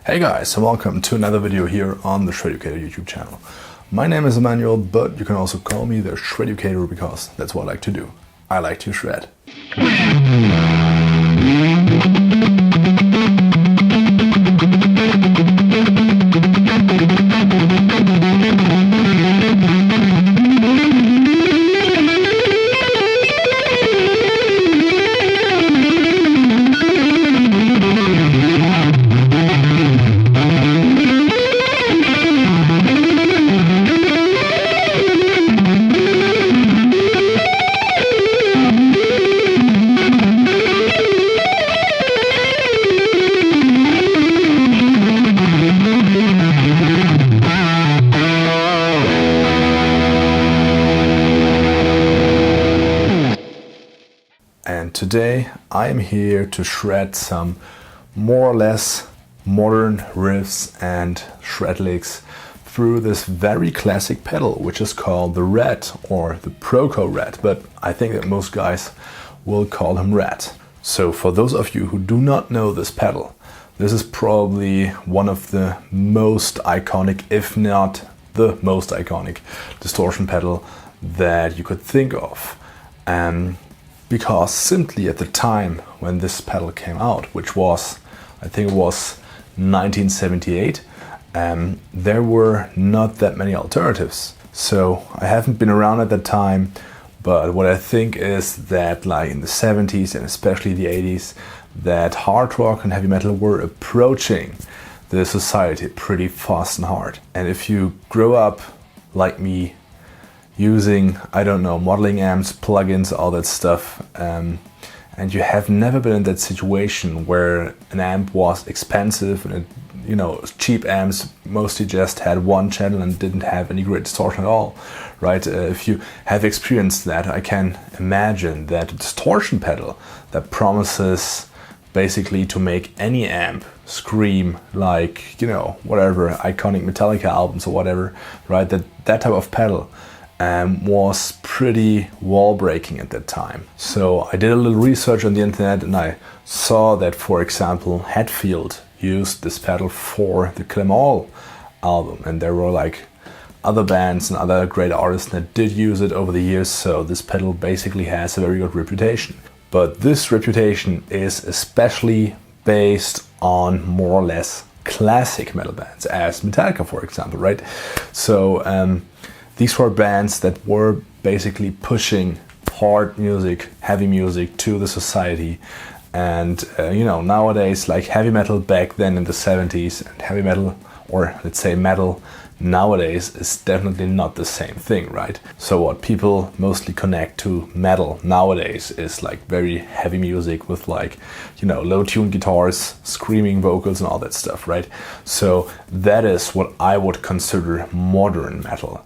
Hey guys, and welcome to another video here on the Shreducator YouTube channel. My name is Emmanuel, but you can also call me the Shreducator because that's what I like to do. I like to shred. And today I am here to shred some more or less modern riffs and shred licks through this very classic pedal, which is called the Rat or the ProCo Rat, but I think that most guys will call him Rat. So for those of you who do not know this pedal, this is probably one of the most iconic, if not the most iconic distortion pedal that you could think of. Because simply at the time when this pedal came out, which was, I think it was 1978, there were not that many alternatives. So I haven't been around at that time, but what I think is that like in the 70s and especially the 80s, that hard rock and heavy metal were approaching the society pretty fast and hard. And if you grow up like me, using, I don't know, modeling amps, plugins, all that stuff, and you have never been in that situation where an amp was expensive and cheap amps mostly just had one channel and didn't have any great distortion at all, right? If you have experienced that, I can imagine that a distortion pedal that promises basically to make any amp scream like, whatever, iconic Metallica albums or whatever, right? That type of pedal was pretty wall-breaking at that time. So I did a little research on the internet and I saw that, for example, Hetfield used this pedal for the Kill 'Em All album, and there were like other bands and other great artists that did use it over the years, so this pedal basically has a very good reputation. But this reputation is especially based on more or less classic metal bands, as Metallica, for example, right? So these were bands that were basically pushing hard music, heavy music to the society. And nowadays, like heavy metal back then in the 70s and heavy metal, or let's say metal nowadays, is definitely not the same thing, right? So what people mostly connect to metal nowadays is like very heavy music with like, low tuned guitars, screaming vocals and all that stuff, right? So that is what I would consider modern metal.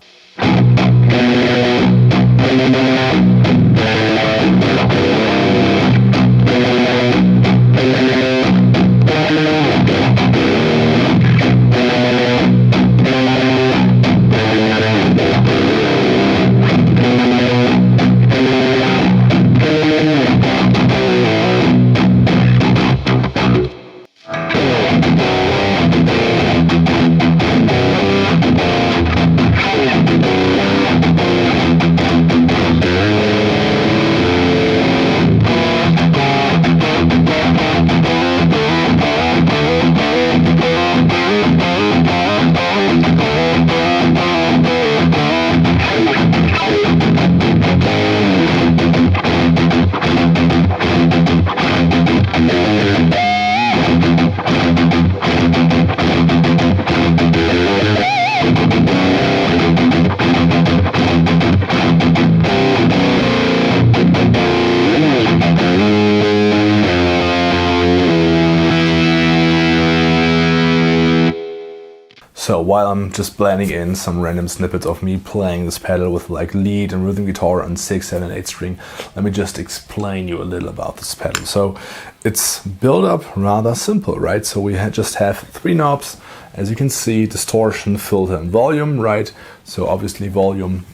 So while I'm just blending in some random snippets of me playing this pedal with like lead and rhythm guitar on 6, 7, 8 string, let me just explain you a little about this pedal. So it's built up rather simple, right? So we just have 3 knobs, as you can see: distortion, filter and volume, right? So obviously volume,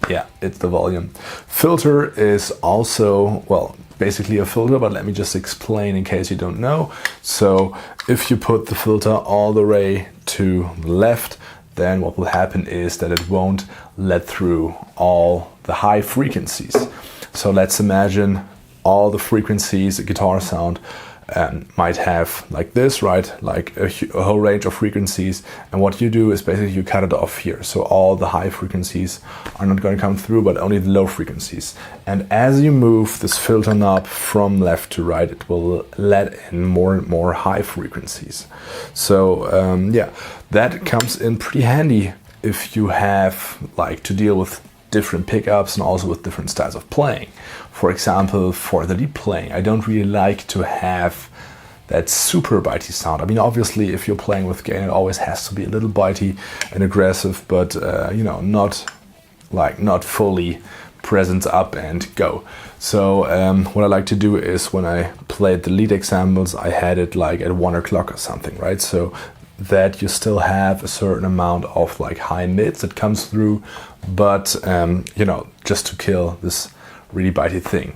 yeah, it's the volume. Filter is also, well, basically a filter, but let me just explain in case you don't know. So if you put the filter all the way to the left, then what will happen is that it won't let through all the high frequencies. So let's imagine all the frequencies a guitar sound might have like this, right? Like a whole range of frequencies. And what you do is basically you cut it off here. So all the high frequencies are not going to come through, but only the low frequencies. And as you move this filter knob from left to right, it will let in more and more high frequencies. So yeah, that comes in pretty handy if you have like to deal with different pickups and also with different styles of playing. For example, for the lead playing, I don't really like to have that super bitey sound. I mean, obviously, if you're playing with gain, it always has to be a little bitey and aggressive, but you know, not fully presence up and go. So what I like to do is when I played the lead examples, I had it like at 1 o'clock or something, right? So that you still have a certain amount of like high mids that comes through, but you know, just to kill this really bitey thing.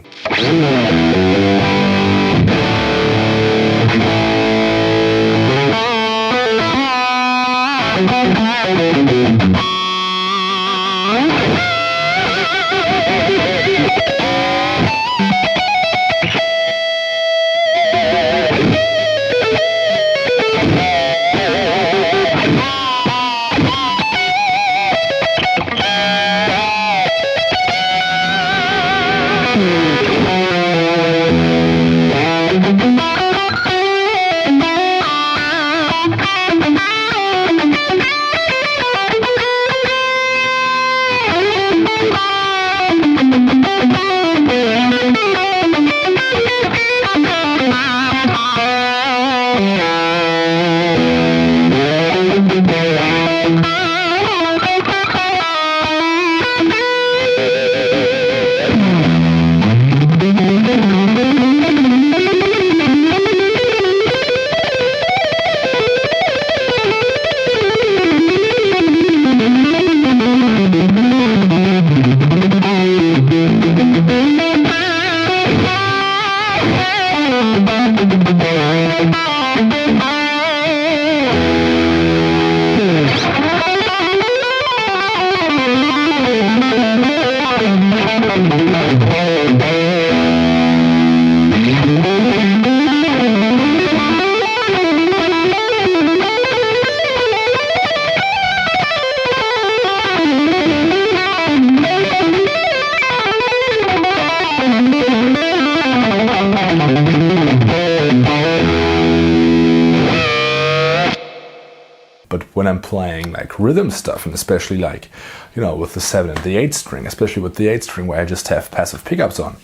But when I'm playing like rhythm stuff, and especially like, you know, with the 7 and the 8 string, especially with the 8 string where I just have passive pickups on,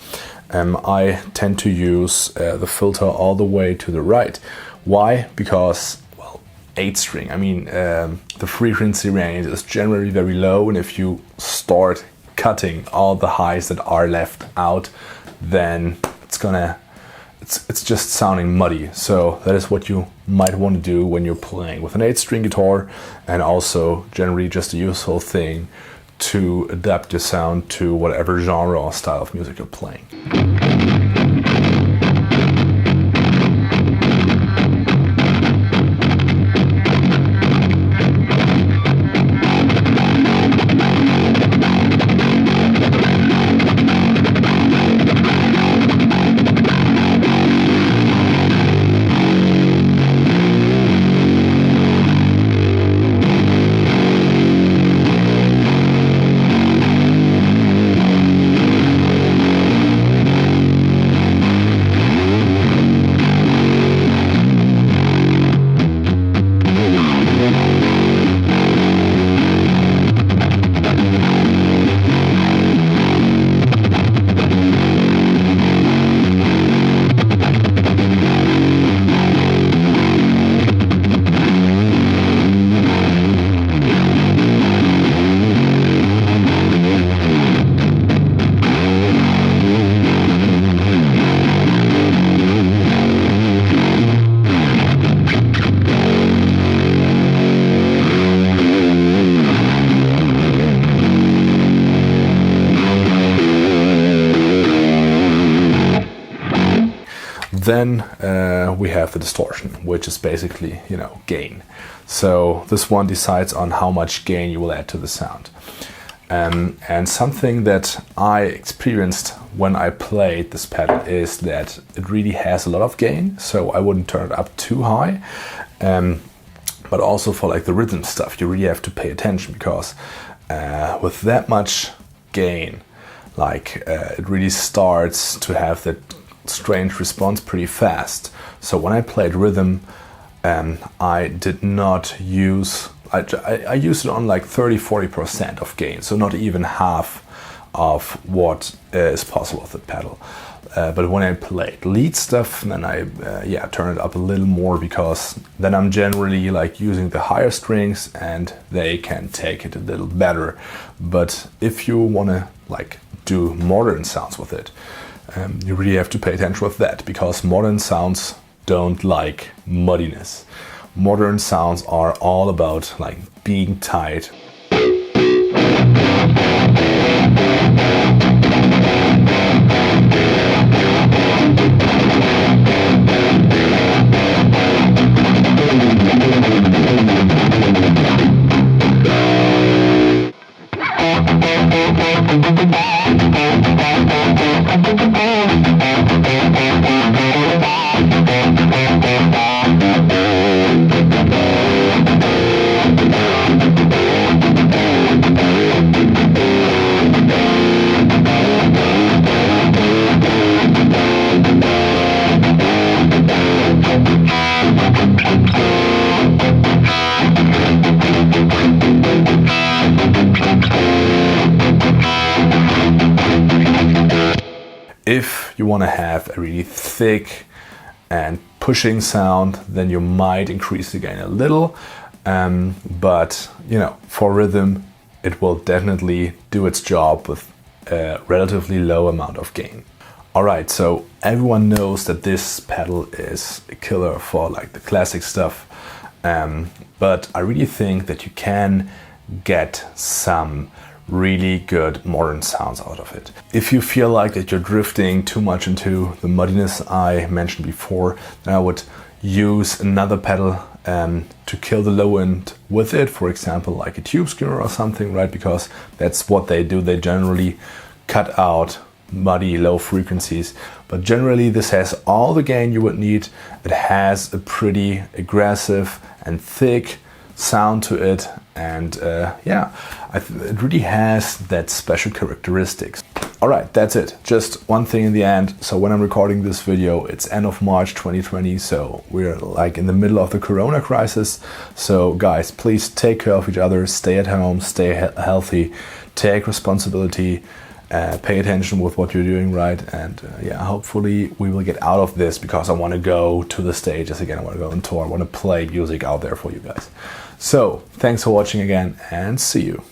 I tend to use the filter all the way to the right. Why? Because, well, 8 string, I mean, the frequency range is generally very low, and if you start cutting all the highs that are left out, then it's just sounding muddy. So that is what you might want to do when you're playing with an 8-string guitar, and also generally just a useful thing to adapt your sound to whatever genre or style of music you're playing. Then we have the distortion, which is basically, you know, gain. So this one decides on how much gain you will add to the sound. And something that I experienced when I played this pedal is that it really has a lot of gain, so I wouldn't turn it up too high. But also for like the rhythm stuff, you really have to pay attention, because with that much gain, like it really starts to have that strange response pretty fast. So when I played rhythm, I did not use, I used it on like 30-40% of gain, so not even half of what is possible with the pedal. But when I played lead stuff, then I turn it up a little more, because then I'm generally like using the higher strings and they can take it a little better. But if you want to like do modern sounds with it, you really have to pay attention with that, because modern sounds don't like muddiness. Modern sounds are all about like being tight. If you want to have a really thick and pushing sound, then you might increase the gain a little. But you know, for rhythm, it will definitely do its job with a relatively low amount of gain. Alright, so everyone knows that this pedal is a killer for like the classic stuff. But I really think that you can get some really good modern sounds out of it. If you feel like that you're drifting too much into the muddiness I mentioned before, then I would use another pedal to kill the low end with it, for example like a tube screamer or something, right? Because that's what they do. They generally cut out muddy low frequencies, but generally this has all the gain you would need. It has a pretty aggressive and thick sound to it, and it really has that special characteristics. Alright, that's it. Just one thing in the end. So when I'm recording this video, it's end of March 2020, so we're like in the middle of the Corona crisis. So guys, please take care of each other, stay at home, stay healthy, take responsibility, pay attention with what you're doing, right? And hopefully we will get out of this, because I want to go to the stages again. I want to go on tour. I want to play music out there for you guys. So thanks for watching again, and see you.